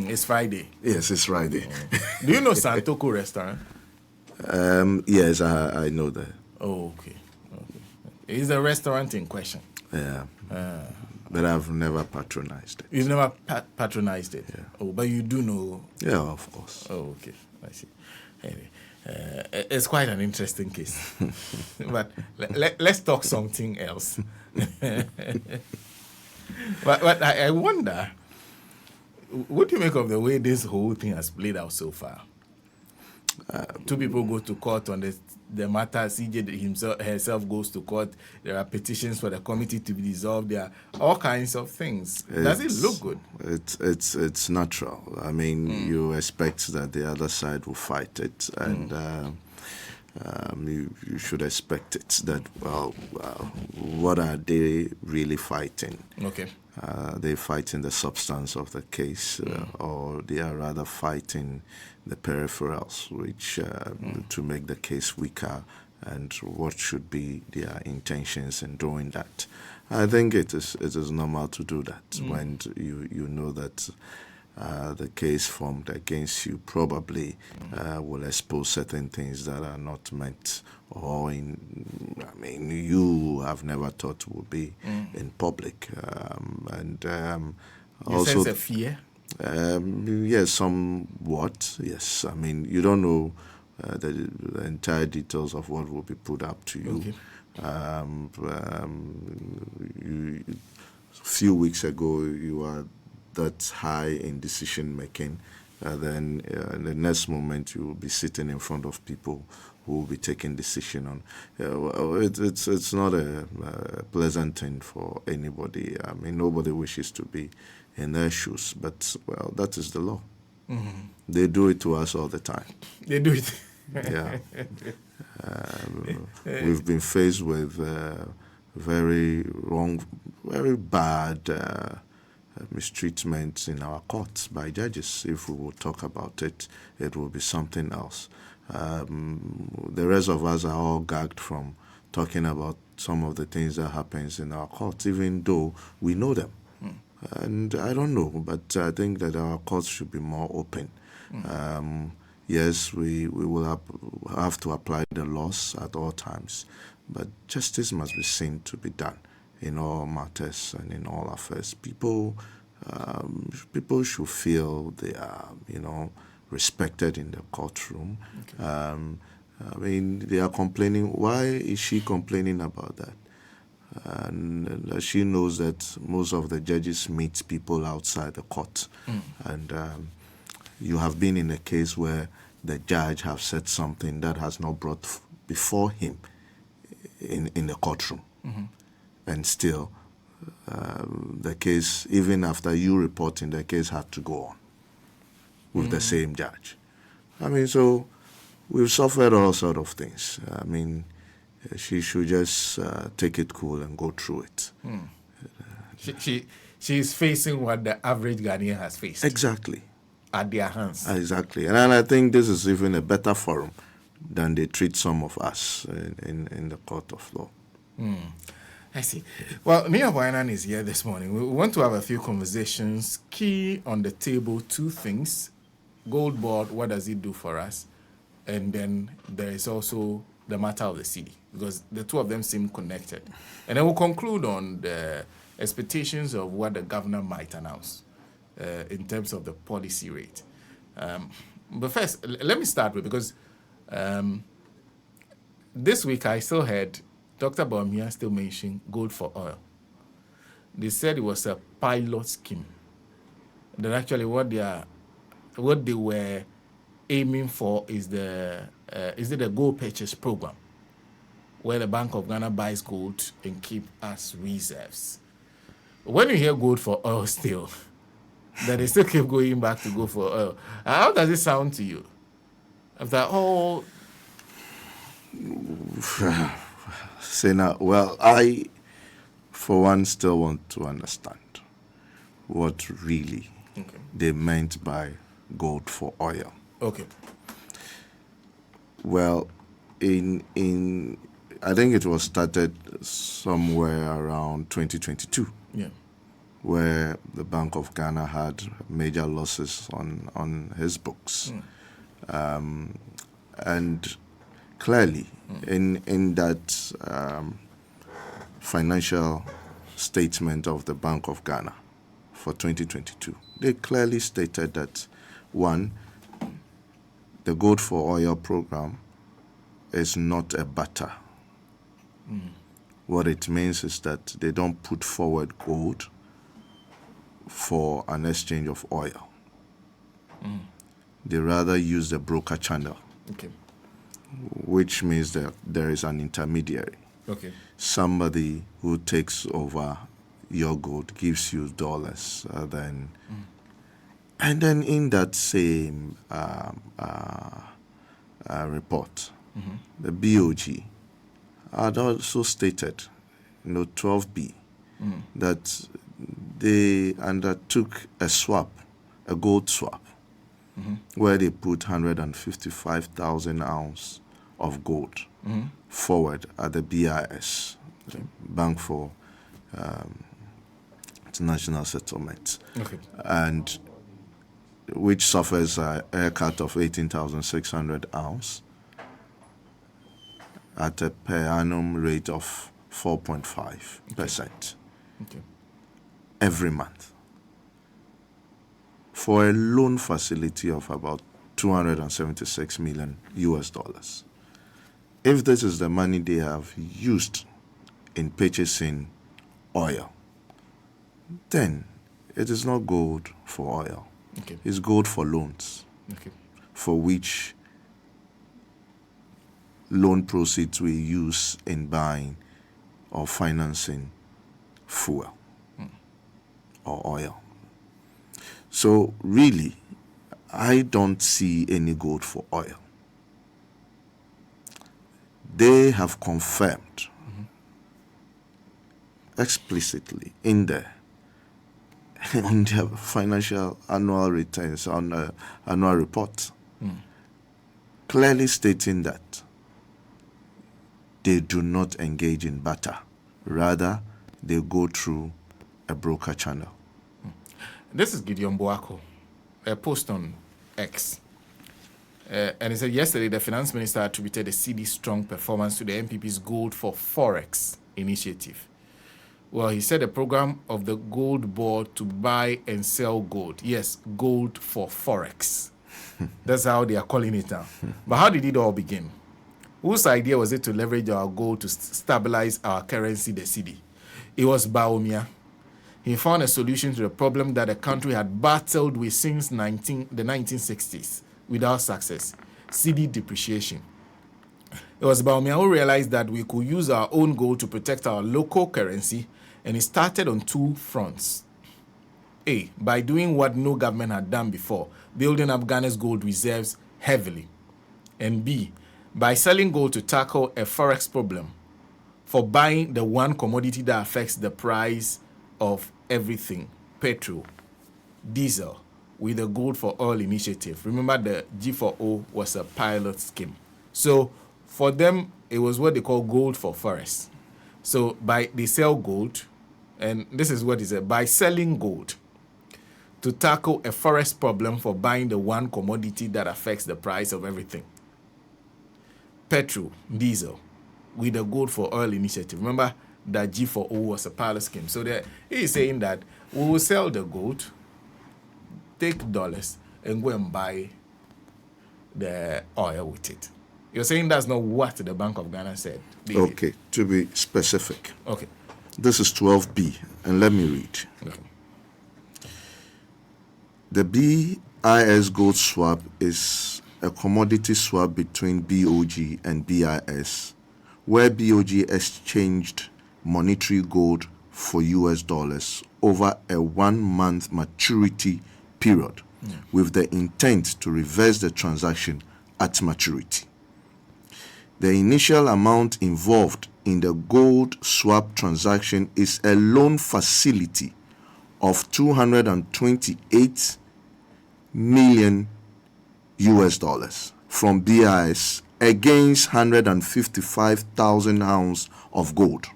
It's Friday. Yes, it's Friday. Do you know Santoko restaurant? Yes, I know that. Oh, okay. It's a restaurant in question. Yeah. But I've never patronized it. You've never patronized it? Yeah. Oh, but you do know? Yeah, of course. Oh, okay. I see. Anyway, it's quite an interesting case. But let's talk something else. But I wonder, what do you make of the way this whole thing has played out so far? Two people go to court on the matter. CJ herself goes to court. There are petitions for the committee to be dissolved. There are all kinds of things. Does it look good? It's natural. I mean, you expect that the other side will fight it, and you should expect it. That what are they really fighting? Okay. They fighting the substance of the case, or they are rather fighting the peripherals, which to make the case weaker, and what should be their intentions in doing that. I think it is normal to do that when you know that the case formed against you probably will expose certain things that are not meant, or you have never thought would be in public, and you also sense a fear. Yes, somewhat. Yes, I mean, you don't know the entire details of what will be put up to you. Okay. A few weeks ago, you were that high in decision making. Then in the next moment, you will be sitting in front of people who will be taking decision on. It's not a pleasant thing for anybody. I mean, nobody wishes to be in their shoes, but well, that is the law. They do it to us all the time. They do it. Yeah. We've been faced with very bad mistreatment in our courts by judges. If we will talk about it, it will be something else. The rest of us are all gagged from talking about some of the things that happens in our courts, even though we know them. And I don't know, but I think that our courts should be more open. Yes, we will have to apply the laws at all times, but justice must be seen to be done in all matters and in all affairs. People should feel they are, respected in the courtroom. Okay. I mean, they are complaining. Why is she complaining about that? And she knows that most of the judges meet people outside the court. And you have been in a case where the judge have said something that has not brought before him in the courtroom. And still, the case, even after you reporting, the case had to go on with the same judge. I mean, so we've suffered all sort of things. I mean, she should just take it cool and go through it. She is facing what the average Ghanaian has faced. Exactly. At their hands. Exactly. And I think this is even a better forum than they treat some of us in the court of law. I see. Well, Nii Yarboi Annan is here this morning. We want to have a few conversations. Key on the table, two things. Gold board, what does it do for us? And then there is also the matter of the Cedi, because the two of them seem connected. And then we'll conclude on the expectations of what the governor might announce in terms of the policy rate. But first, let me start with, because this week I still heard Dr. Bawumia still mentioning gold for oil. They said it was a pilot scheme. That actually what they were aiming for is the gold purchase program, where the Bank of Ghana buys gold and keep as reserves. When you hear gold for oil still, that they still keep going back to gold for oil, how does it sound to you? After all... Well, I, for one, still want to understand what really they meant by gold for oil. Okay. Well, I think it was started somewhere around 2022. Yeah. where the Bank of Ghana had major losses on his books. And clearly, in that financial statement of the Bank of Ghana for 2022, they clearly stated that, one, the Gold for Oil program is not a barter. What it means is that they don't put forward gold for an exchange of oil. They rather use the broker channel, Okay. which means that there is an intermediary. Okay. Somebody who takes over your gold, gives you dollars, and then in that same report, the BOG had also stated, 12B, that they undertook a swap, a gold swap, where they put 155,000 ounces of gold forward at the BIS, the Bank for International Settlements, and which suffers a haircut of 18,600 ounces at a per annum rate of 4.5% every month, for a loan facility of about 276 million US dollars. If this is the money they have used in purchasing oil, then it is not gold for oil. It's gold for loans, for which loan proceeds we use in buying or financing fuel or oil. So really, I don't see any gold for oil. They have confirmed explicitly in there on their financial annual returns, on annual report, clearly stating that they do not engage in barter. Rather, they go through a broker channel. This is Gideon Boako, a post on X. And he said, yesterday, the finance minister attributed the Cedi's strong performance to the MPP's Gold for Forex initiative. Well, he said the program of the gold board to buy and sell gold. Yes, gold for Forex. That's how they are calling it now. But how did it all begin? Whose idea was it to leverage our gold to stabilize our currency, the Cedi? It was Bawumia. He found a solution to the problem that the country had battled with since the 1960s without success: Cedi depreciation. It was Bawumia who realized that we could use our own gold to protect our local currency, and he started on two fronts. A, by doing what no government had done before, building up Ghana's gold reserves heavily. And B, by selling gold to tackle a forex problem for buying the one commodity that affects the price of everything: petrol, diesel, with the Gold for Oil initiative. Remember, the G4O was a pilot scheme. So for them, it was what they call gold for forex. So they sell gold, and this is what it said: by selling gold to tackle a forex problem for buying the one commodity that affects the price of everything: petrol, diesel, with the Gold for Oil initiative. Remember that G4O was a pilot scheme. So he is saying that we will sell the gold, take dollars, and go and buy the oil with it. You're saying that's not what the Bank of Ghana said. Okay, to be specific. Okay. This is 12B, and let me read. Okay. The BIS gold swap is a commodity swap between BOG and BIS, where BOG exchanged monetary gold for US dollars over a 1-month maturity period, with the intent to reverse the transaction at maturity. The initial amount involved in the gold swap transaction is a loan facility of 228 million US dollars from BIS against 155,000 ounces of gold.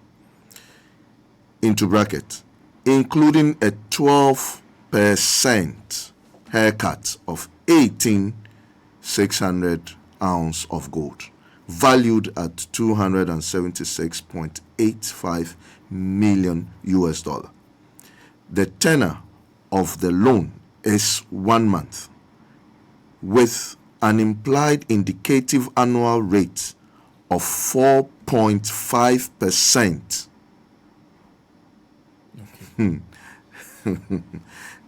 Into bracket, including a 12% haircut of 18,600 ounce of gold, valued at 276.85 million US dollar. The tenor of the loan is 1 month, with an implied indicative annual rate of 4.5%.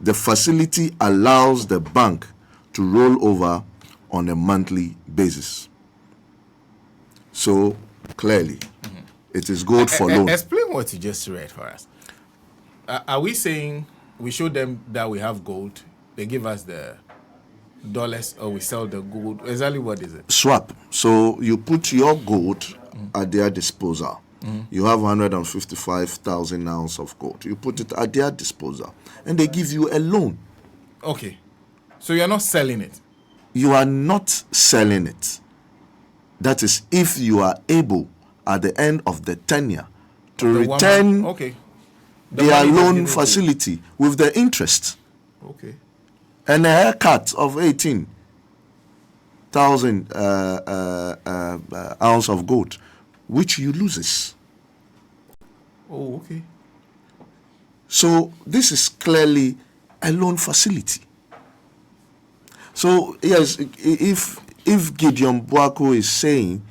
The facility allows the bank to roll over on a monthly basis. So clearly, it is gold for loan. Explain what you just read for us. Are we saying we show them that we have gold, they give us the dollars, or we sell the gold? Exactly what is it? Swap. So you put your gold at their disposal. You have 155,000 ounces of gold. You put it at their disposal, and they give you a loan. Okay. So you're not selling it? You are not selling it. That is, if you are able, at the end of the tenure, to return their loan facility with the interest. Okay. And a haircut of 18,000 ounce of gold, which you loses. Oh, okay. So this is clearly a loan facility. So yes, if Gideon Boako is saying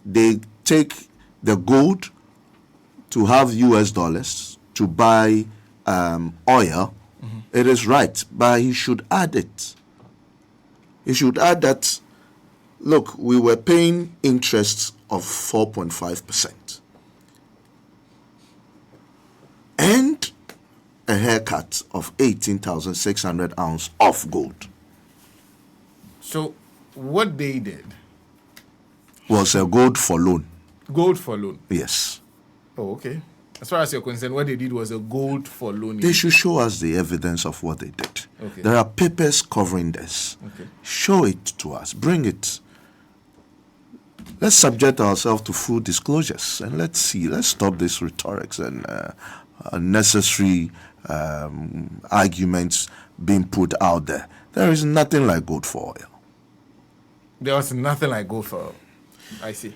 they take the gold to have US dollars to buy oil, it is right, but he should add it. He should add that, look, we were paying interest of 4.5% and a haircut of 18,600 ounce of gold. So what they did was a gold for loan. Gold for loan? Yes. Oh, okay. As far as you're concerned, what they did was a gold for loan. They should show us the evidence of what they did. Okay. There are papers covering this. Okay. Show it to us. Bring it. Let's subject ourselves to full disclosures, and let's see. Let's stop this rhetorics and unnecessary arguments being put out there. There is nothing like gold for oil. There was nothing like gold for oil. I see.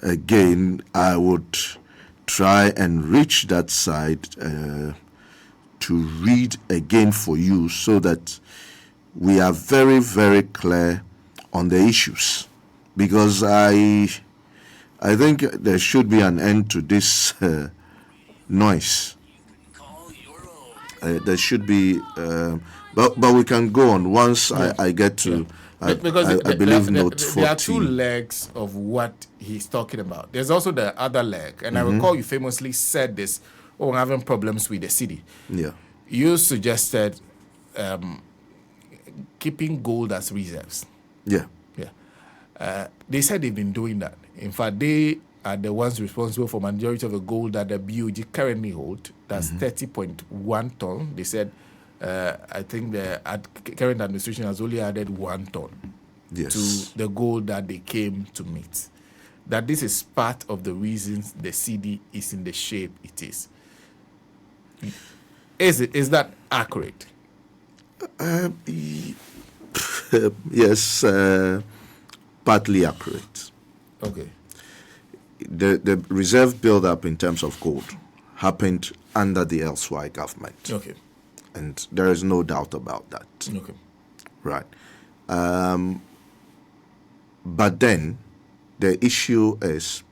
Again, I would try and reach that side to read again for you so that we are very, very clear on the issues. Because I think there should be an end to this noise. There should be, but we can go on once I get to. I believe note 14. There are two legs of what he's talking about. There's also the other leg, and I recall you famously said this. Oh, we're having problems with the Cedi. Yeah. You suggested keeping gold as reserves. Yeah. Yeah. They said they've been doing that. In fact, they are the ones responsible for majority of the gold that the BOG currently hold. That's 30.1 ton. They said, I think the current administration has only added 1 ton to the goal that they came to meet. That this is part of the reasons the Cedi is in the shape it is. Is that accurate? Yes, partly accurate. Okay. The reserve build-up in terms of gold happened under the LSY government. Okay. And there is no doubt about that. Okay. Right. But then the issue is,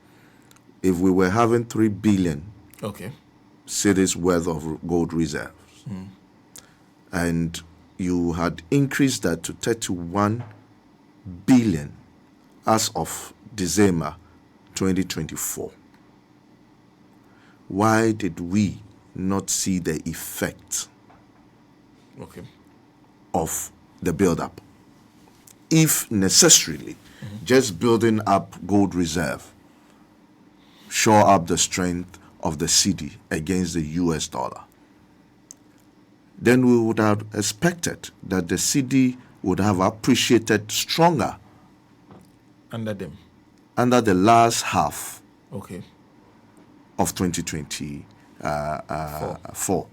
if we were having 3 billion cities worth of gold reserves, and you had increased that to 31 billion as of December 2024, why did we not see the effect of the build-up? If necessarily just building up gold reserve shore up the strength of the Cedi against the US dollar, then we would have expected that the Cedi would have appreciated stronger under them, under the last half of 2024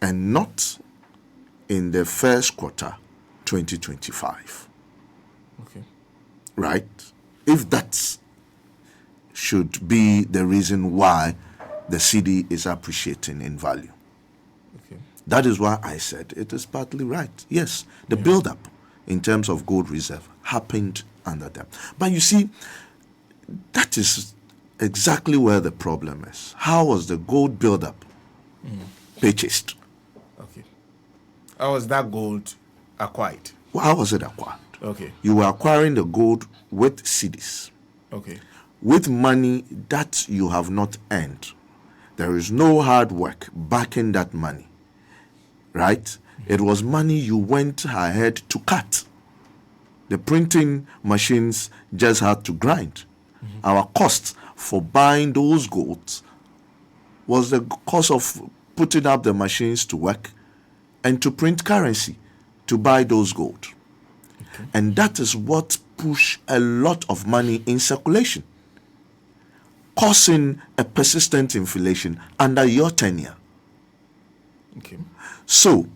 and not in the first quarter 2025. Okay. Right? If that should be the reason why the Cedi is appreciating in value. Okay. That is why I said it is partly right. Yes, the build-up in terms of gold reserve happened under them. But you see, that is exactly where the problem is. How was the gold build-up purchased? Okay. How was that gold acquired? Well, how was it acquired? Okay. You were acquiring the gold with cedis, Okay. with money that you have not earned. There is no hard work backing that money, right? It was money you went ahead to cut. The printing machines just had to grind. Our cost for buying those golds was the cost of putting up the machines to work and to print currency to buy those gold. Okay. And that is what pushed a lot of money in circulation, causing a persistent inflation under your tenure. Okay. So,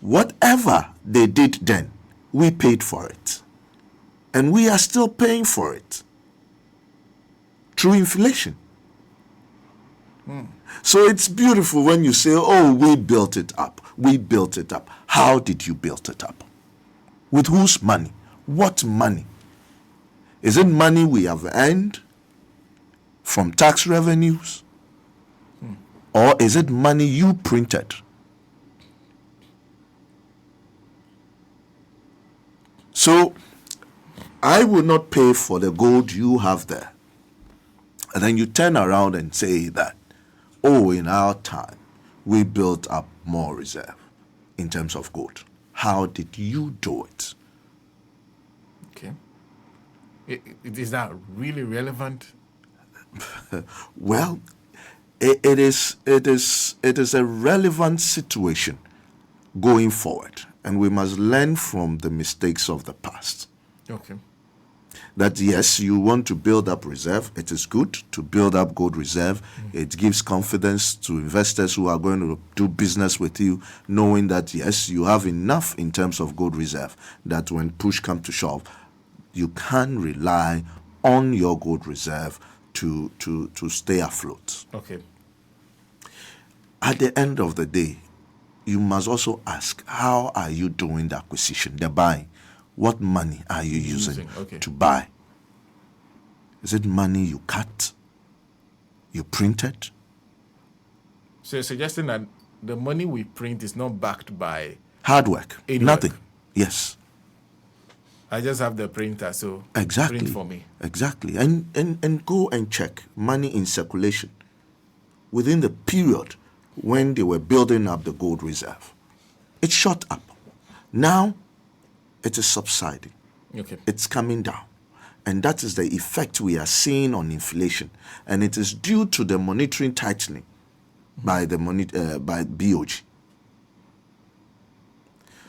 whatever they did then, we paid for it. And we are still paying for it through inflation. So it's beautiful when you say, oh, we built it up. We built it up. How did you build it up? With whose money? What money? Is it money we have earned from tax revenues? Or is it money you printed? So I will not pay for the gold you have there. And then you turn around and say that, oh, in our time, we built up more reserve in terms of gold. How did you do it? Okay. Is that really relevant? Well, it is a relevant situation going forward, and we must learn from the mistakes of the past. Okay. That yes, you want to build up reserve. It is good to build up gold reserve. It gives confidence to investors who are going to do business with you, knowing that yes, you have enough in terms of gold reserve that when push comes to shove, you can rely on your gold reserve to stay afloat. Okay. At the end of the day, you must also ask, how are you doing the acquisition, the buying? What money are you using Okay. to buy? Is it money you cut? You printed? So you're suggesting that the money we print is not backed by Hard work? any Nothing. work. Yes, I just have the printer, so exactly. print for me. Exactly. And go and check money in circulation within the period when they were building up the gold reserve. It shot up. Now it is subsiding. Okay. It's coming down. And that is the effect we are seeing on inflation. And it is due to the monetary tightening by by BOG.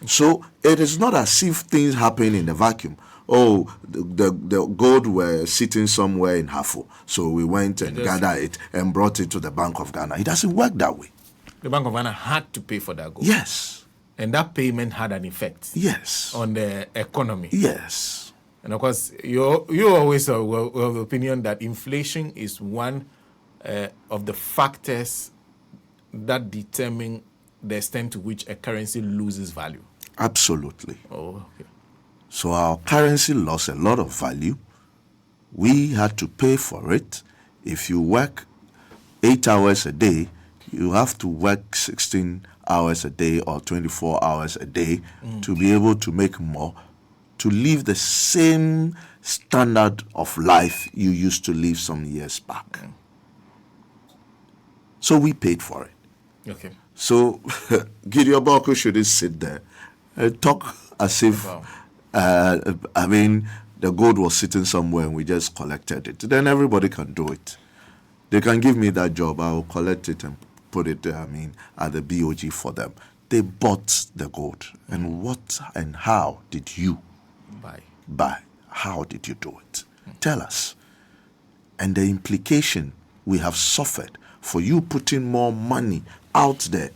So it is not as if things happen in the vacuum. Oh, the gold were sitting somewhere in Hafo, so we went and gathered it and brought it to the Bank of Ghana. It doesn't work that way. The Bank of Ghana had to pay for that gold. Yes. And that payment had an effect Yes. on the economy. Yes. And of course, you always are of the opinion that inflation is one of the factors that determine the extent to which a currency loses value. Absolutely. Oh, okay. So our currency lost a lot of value. We had to pay for it. If you work 8 hours a day, you have to work 16 hours a day or 24 hours a day to be able to make more, to live the same standard of life you used to live some years back. So we paid for it. Okay. So Gideon Boko shouldn't sit there and talk as if, the gold was sitting somewhere and we just collected it. Then everybody can do it. They can give me that job. I will collect it and put it there, at the BOG for them. They bought the gold. And what and how did you buy? How did you do it? Tell us. And the implication we have suffered for you putting more money out there,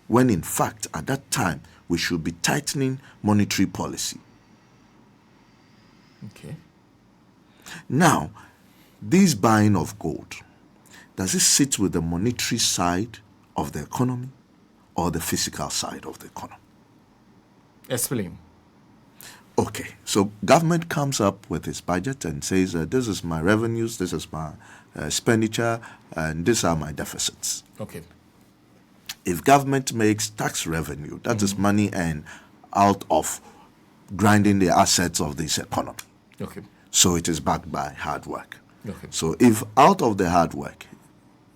when in fact at that time we should be tightening monetary policy. Okay. Now, this buying of gold, does it sit with the monetary side of the economy or the physical side of the economy? Explain. Okay, so government comes up with its budget and says, this is my revenues, this is my expenditure, and these are my deficits. Okay. If government makes tax revenue, that is money earned out of grinding the assets of this economy. Okay. So it is backed by hard work. Okay. So if out of the hard work,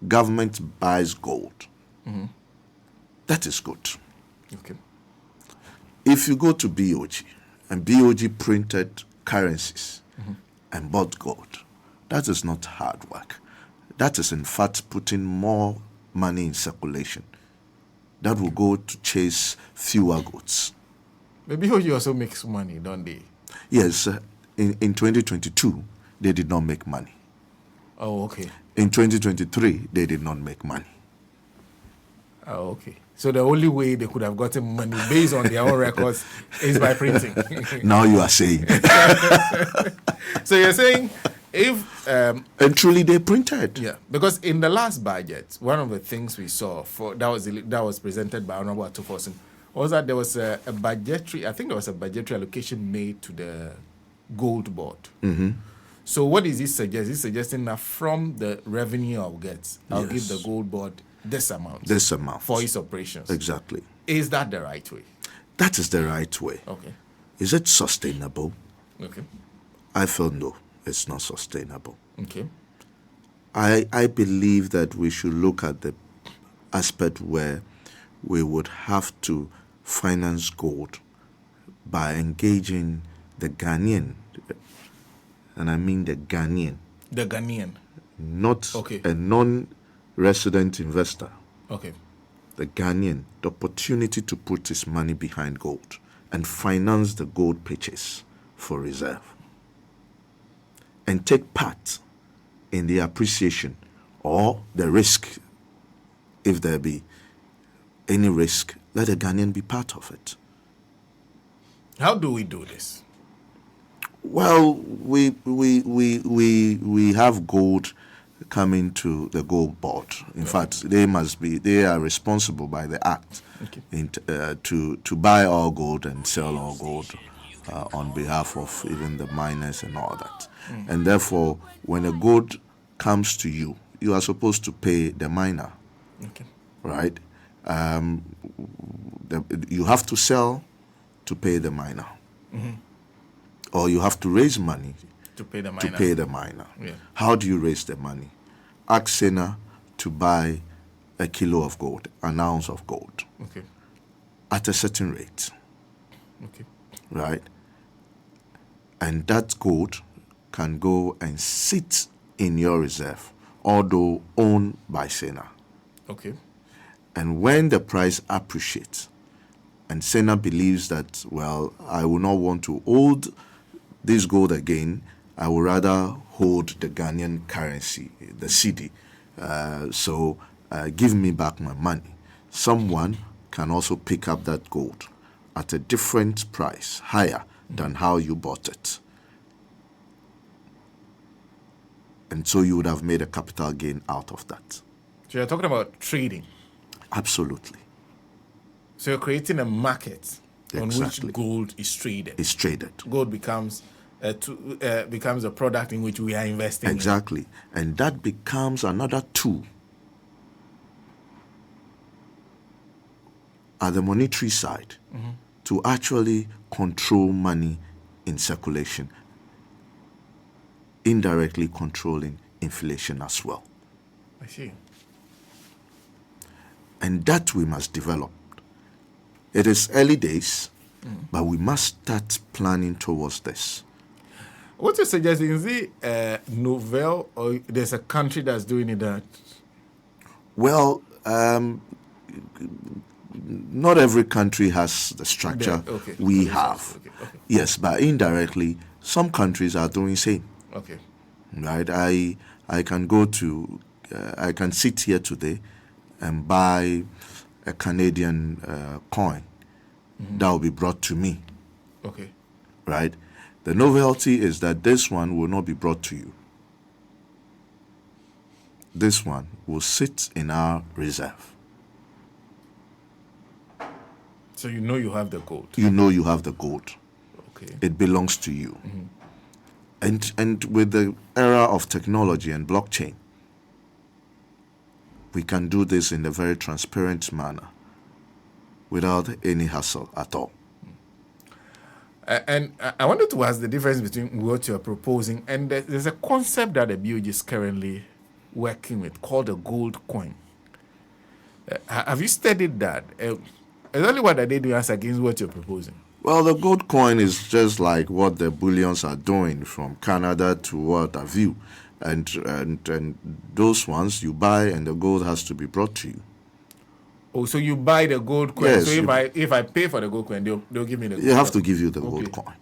government buys gold, that is good. Okay. If you go to BOG, and BOG printed currencies and bought gold, that is not hard work. That is in fact putting more money in circulation. That will go to chase fewer goods. Maybe you also makes money, don't they? Yes, in 2022, they did not make money. Oh, okay. In 2023, they did not make money. Oh, okay. So the only way they could have gotten money based on their own records is by printing. Now you are saying. So you're saying if... and truly they printed. yeah, because in the last budget, one of the things we saw that was presented by Honorable Atufosin was that there was a budgetary, I think there was a budgetary allocation made to the gold board. So what is this suggest? It's suggesting that from the revenue I'll get, I'll give the gold board this amount. This amount. For its operations. Exactly. Is that the right way? That is the right way. Okay. Is it sustainable? Okay. I feel no, it's not sustainable. Okay. I believe that we should look at the aspect where we would have to finance gold by engaging the Ghanaian, and I mean the Ghanaian, The Ghanaian. not Okay. a non-resident investor, Okay. the Ghanaian, the opportunity to put his money behind gold and finance the gold purchase for reserve and take part in the appreciation or the risk. If there be any risk, let a Ghanaian be part of it. How do we do this? Well, we have gold coming to the gold board. In fact, they are responsible by the act to buy all gold and sell all gold on behalf of even the miners and all that. And therefore, when a gold comes to you, you are supposed to pay the miner, Okay. right? You have to sell to pay the miner. Or you have to raise money To pay the to miner. pay the miner. Yeah. How do you raise the money? Ask Sena to buy a kilo of gold, an ounce of gold, Okay. at a certain rate, Okay. right? And that gold can go and sit in your reserve, although owned by Sena. Okay. And when the price appreciates, and Sena believes that, well, I will not want to hold this gold again, I would rather hold the Ghanaian currency, the Cedi. So give me back my money. Someone can also pick up that gold at a different price, higher than how you bought it. And so you would have made a capital gain out of that. So you're talking about trading. Absolutely. So you're creating a market on Exactly. which gold is traded. It's traded. Gold becomes a product in which we are investing. Exactly. And that becomes another tool at the monetary side to actually control money in circulation, indirectly controlling inflation as well. I see. And that we must develop. It is early days, but we must start planning towards this. What you're suggesting is it novel, or there's a country that's doing it that? Well, not every country has the structure Okay. we Okay. have. Okay. Yes, but indirectly, some countries are doing same. Okay. Right? I can go to I can sit here today and buy a Canadian coin that will be brought to me, Okay. right? The novelty is that this one will not be brought to you. This one will sit in our reserve. So you know you have the gold. You know you have the gold. Okay. It belongs to you. And with the era of technology and blockchain, we can do this in a very transparent manner without any hassle at all. And I wanted to ask the difference between what you're proposing and there's a concept that the BOG is currently working with called a gold coin. Have you studied that? Exactly what are they doing as against what you're proposing? Well, the gold coin is just like what the bullions are doing from Canada to what have you. And those ones you buy and the gold has to be brought to you. Oh, so you buy the gold coin. Yes, So if I pay for the gold coin, they'll give me the gold They have to coin. give you the Okay. gold coin.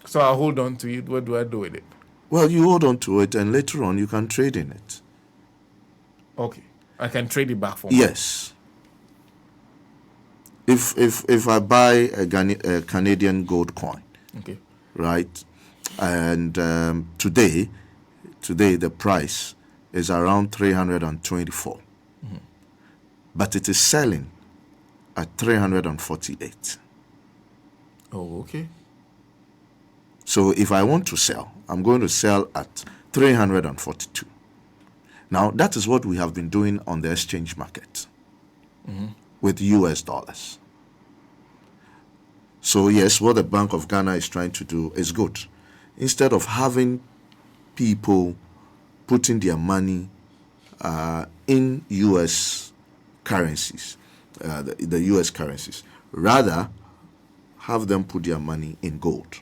So I'll hold on to it. What do I do with it? Well, you hold on to it and later on you can trade in it. Okay. I can trade it back for me. Yes. If I buy a Canadian gold coin, Okay. right, and today the price is around 324, but it is selling at 348. Oh, okay. So if I want to sell, I'm going to sell at 342. Now, that is what we have been doing on the exchange market with US dollars. So yes, what the Bank of Ghana is trying to do is good. Instead of having people putting their money in US currencies, the US currencies, rather have them put their money in gold,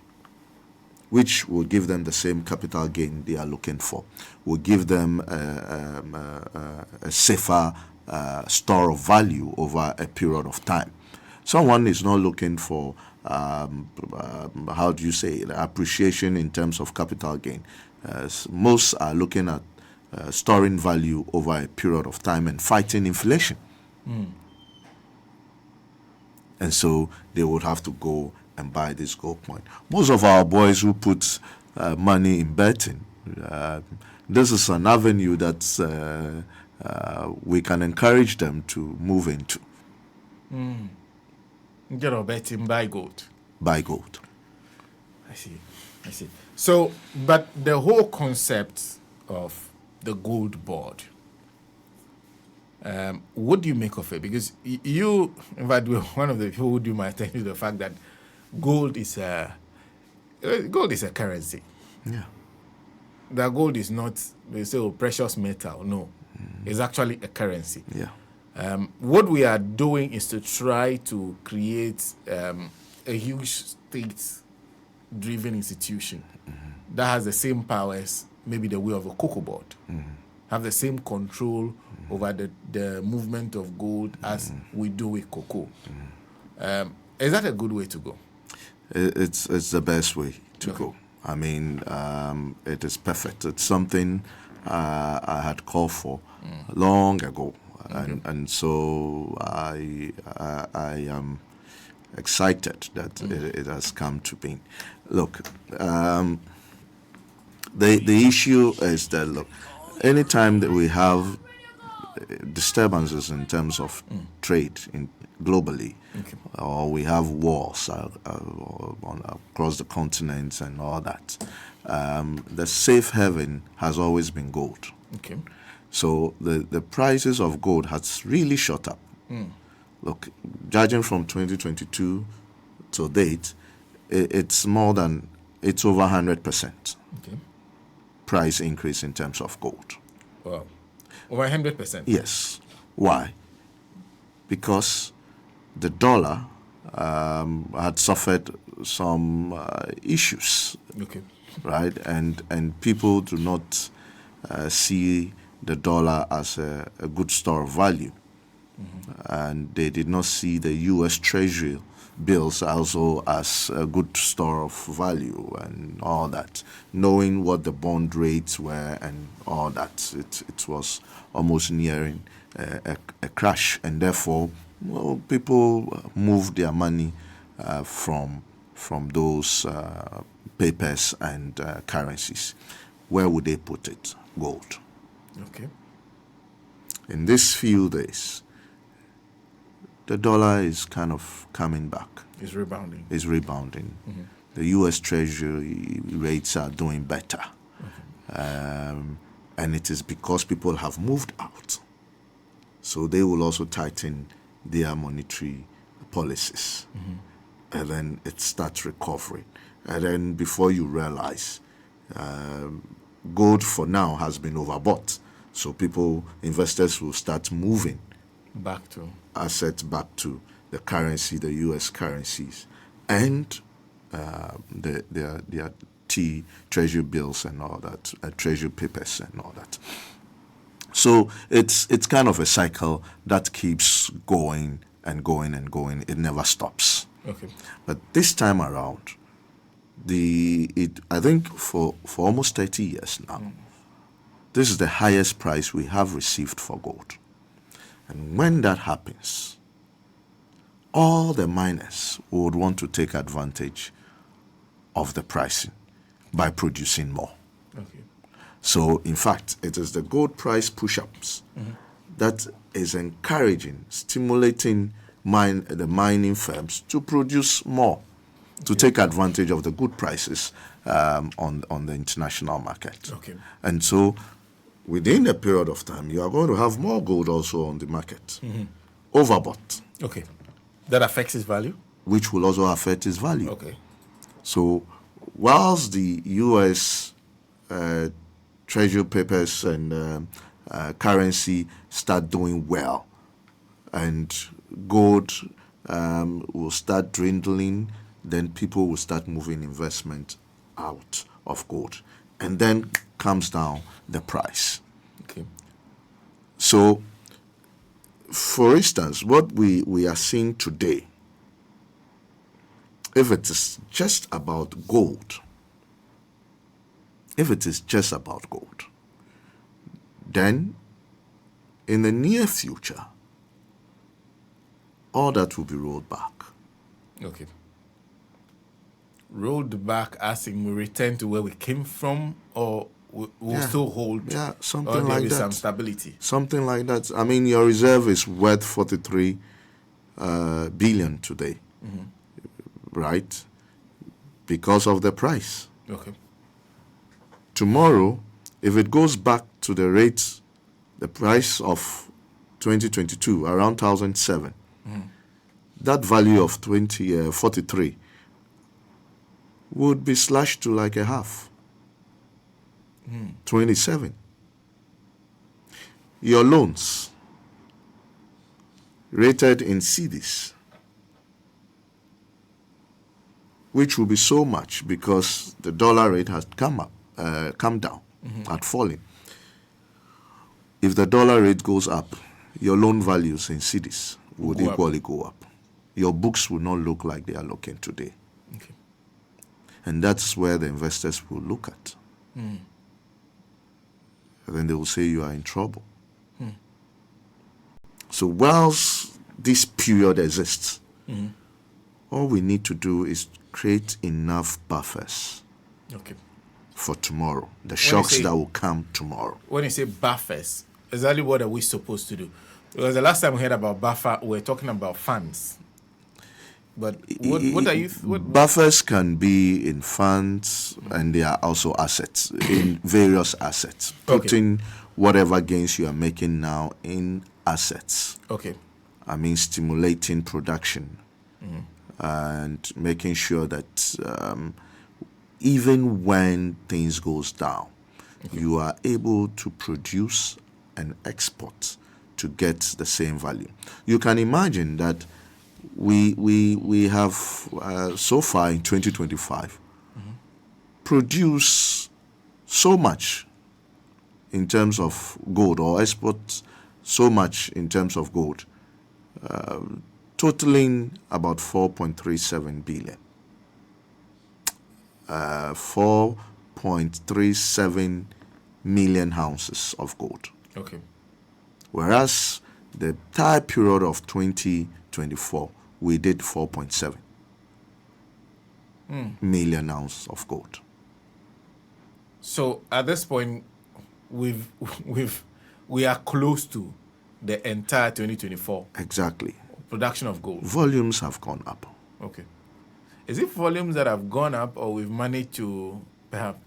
which will give them the same capital gain they are looking for, will give them a safer store of value over a period of time. Someone is not looking for, how do you say it, appreciation in terms of capital gain. Most are looking at storing value over a period of time and fighting inflation. And so they would have to go and buy this gold coin. Most of our boys who put money in betting, this is an avenue that we can encourage them to move into. Instead of betting, buy gold. Buy gold. I see. So, but the whole concept of the gold board, what do you make of it? Because you, in fact, were one of the people who do my attention to the fact that gold is a currency. Yeah. That gold is not, they say, precious metal. No, it's actually a currency. Yeah. What we are doing is to try to create a huge state-driven institution that has the same powers, maybe the way of a cocoa board, have the same control over the movement of gold as we do with cocoa. Is that a good way to go? It's the best way to go. I mean, it is perfect. It's something I had called for long ago. And so I am excited that it has come to being. Look, the issue is that, look, anytime that we have disturbances in terms of trade globally, or we have wars across the continents and all that, the safe haven has always been gold. Okay. So the prices of gold has really shot up. Look, judging from 2022 to date, it's over 100% Okay. price increase in terms of gold. Wow. Over 100%. Yes. Why? Because the dollar had suffered some issues, Okay. right? And people do not see the dollar as a good store of value. and they did not see the U.S. Treasury bills also as a good store of value and all that. Knowing what the bond rates were and all that, it was almost nearing a crash, and therefore, well, people moved their money from those papers and currencies. Where would they put it? Gold. Okay. In these few days, the dollar is kind of coming back. It's rebounding. It's rebounding. The U.S. Treasury rates are doing better. And it is because people have moved out. So they will also tighten their monetary policies. And then it starts recovering. And then before you realize, gold for now has been overbought. So investors will start moving Back to. assets back to the currency, the U.S. currencies, and their treasury bills and all that, treasury papers and all that. So it's kind of a cycle that keeps going and going and going. It never stops. Okay. But this time around, I think for almost 30 years now, this is the highest price we have received for gold. And when that happens, all the miners would want to take advantage of the pricing by producing more. Okay. So, in fact, it is the gold price push-ups that is encouraging, stimulating the mining firms to produce more, to take advantage of the good prices on the international market. Okay. And so, within a period of time, you are going to have more gold also on the market, overbought, Okay. That affects its value? which will also affect its value. Okay. So, whilst the U.S. treasury papers and currency start doing well, and gold will start dwindling, then people will start moving investment out of gold. And then comes down the price. Okay. So, for instance, what we are seeing today, if it is just about gold, then in the near future, all that will be rolled back. Okay. Rolled back as in we return to where we came from, or we'll still hold, Yeah, something or there like is that. some stability. Something like that. I mean, your reserve is worth 43 billion today, right? Because of the price. Okay. Tomorrow, if it goes back to the rates, the price of 2022, around 1,007, that value of 43 would be slashed to like a half. 27. Your loans rated in Cedis, which will be so much because the dollar rate has come down, had fallen. If the dollar rate goes up, your loan values in Cedis would Go up. equally go up. Your books will not look like they are looking today. Okay. And that's where the investors will look at. And then they will say you are in trouble. So whilst this period exists, all we need to do is create enough buffers Okay. for tomorrow, the shocks say- that will come tomorrow. When you say buffers, exactly what are we supposed to do? Because the last time we heard about buffer, we were talking about funds. But what are you? Buffers can be in funds, and they are also assets, in various assets. Okay. Putting whatever gains you are making now in assets. Okay. I mean, stimulating production and making sure that even when things goes down, you are able to produce and export to get the same value. You can imagine that we have so far in 2025 produced so much in terms of gold, or export so much in terms of gold, totaling about 4.37 billion. 4.37 million ounces of gold. Okay. Whereas the entire period of 2024, we did 4.7 million ounces of gold. So at this point, we are close to the entire 2024 Exactly. production of gold. Volumes have gone up. Okay. Is it volumes that have gone up, or we've managed to perhaps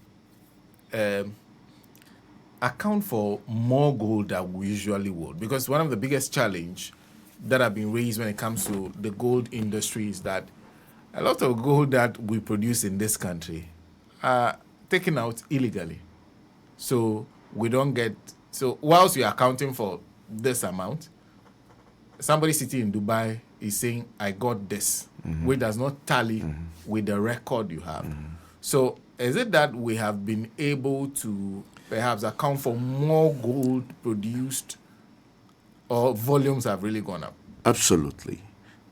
account for more gold than we usually would? Because one of the biggest challenge that have been raised when it comes to the gold industry is that a lot of gold that we produce in this country are taken out illegally. So we don't get, so whilst we are accounting for this amount, somebody sitting in Dubai is saying, I got this, which does not tally with the record you have. So is it that we have been able to perhaps account for more gold produced, or volumes have really gone up? Absolutely.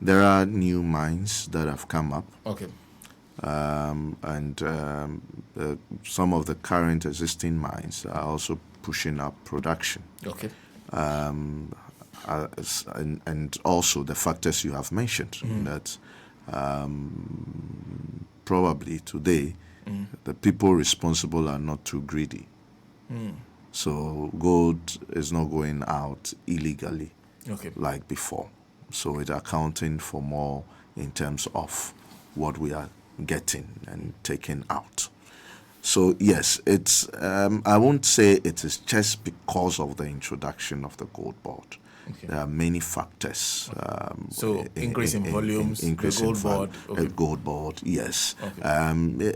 There are new mines that have come up. Okay. Some of the current existing mines are also pushing up production. Okay. And also the factors you have mentioned, that probably today the people responsible are not too greedy. So gold is not going out illegally Okay. like before. So it's accounting for more in terms of what we are getting and taking out. So yes, it's I won't say it is just because of the introduction of the gold board. Okay. There are many factors. So increase in volumes, increase the gold in board. Okay. gold board, yes. Okay.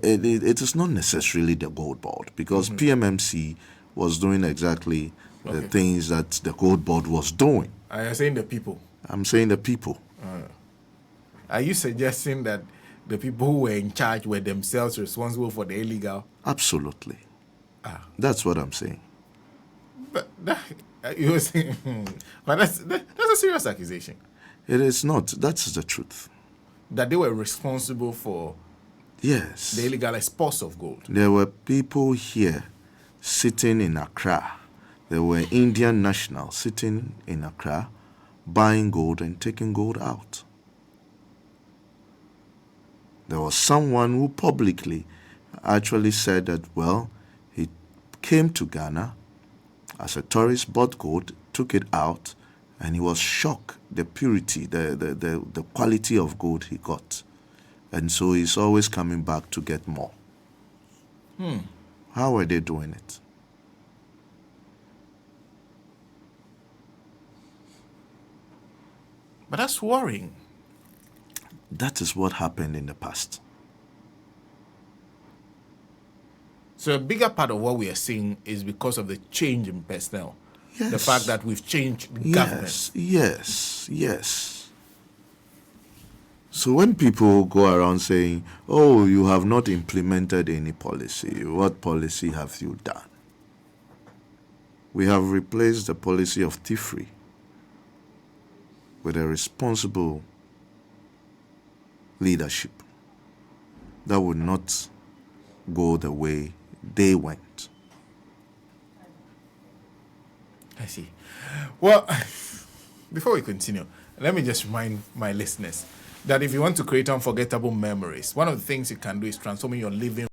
It is not necessarily the gold board, because PMMC was doing exactly the Okay. things that the gold board was doing. I am saying the people. I'm saying the people. Are you suggesting that the people who were in charge were themselves responsible for the illegal? Absolutely. That's what I'm saying. But that, you were saying, but that's a serious accusation. It is not. That's the truth. That they were responsible for Yes. the illegal exports of gold. There were people here sitting in Accra. There were Indian nationals sitting in Accra buying gold and taking gold out. There was someone who publicly actually said that, well, he came to Ghana as a tourist, bought gold, took it out, and he was shocked the purity, the quality of gold he got. And so he's always coming back to get more. How are they doing it? But that's worrying. That is what happened in the past. So a bigger part of what we are seeing is because of the change in personnel. Yes. The fact that we've changed government. Yes. So when people go around saying, oh, you have not implemented any policy, what policy have you done? We have replaced the policy of thievery with a responsible leadership that would not go the way they went. I see. Well, before we continue, let me just remind my listeners that if you want to create unforgettable memories, one of the things you can do is transforming your living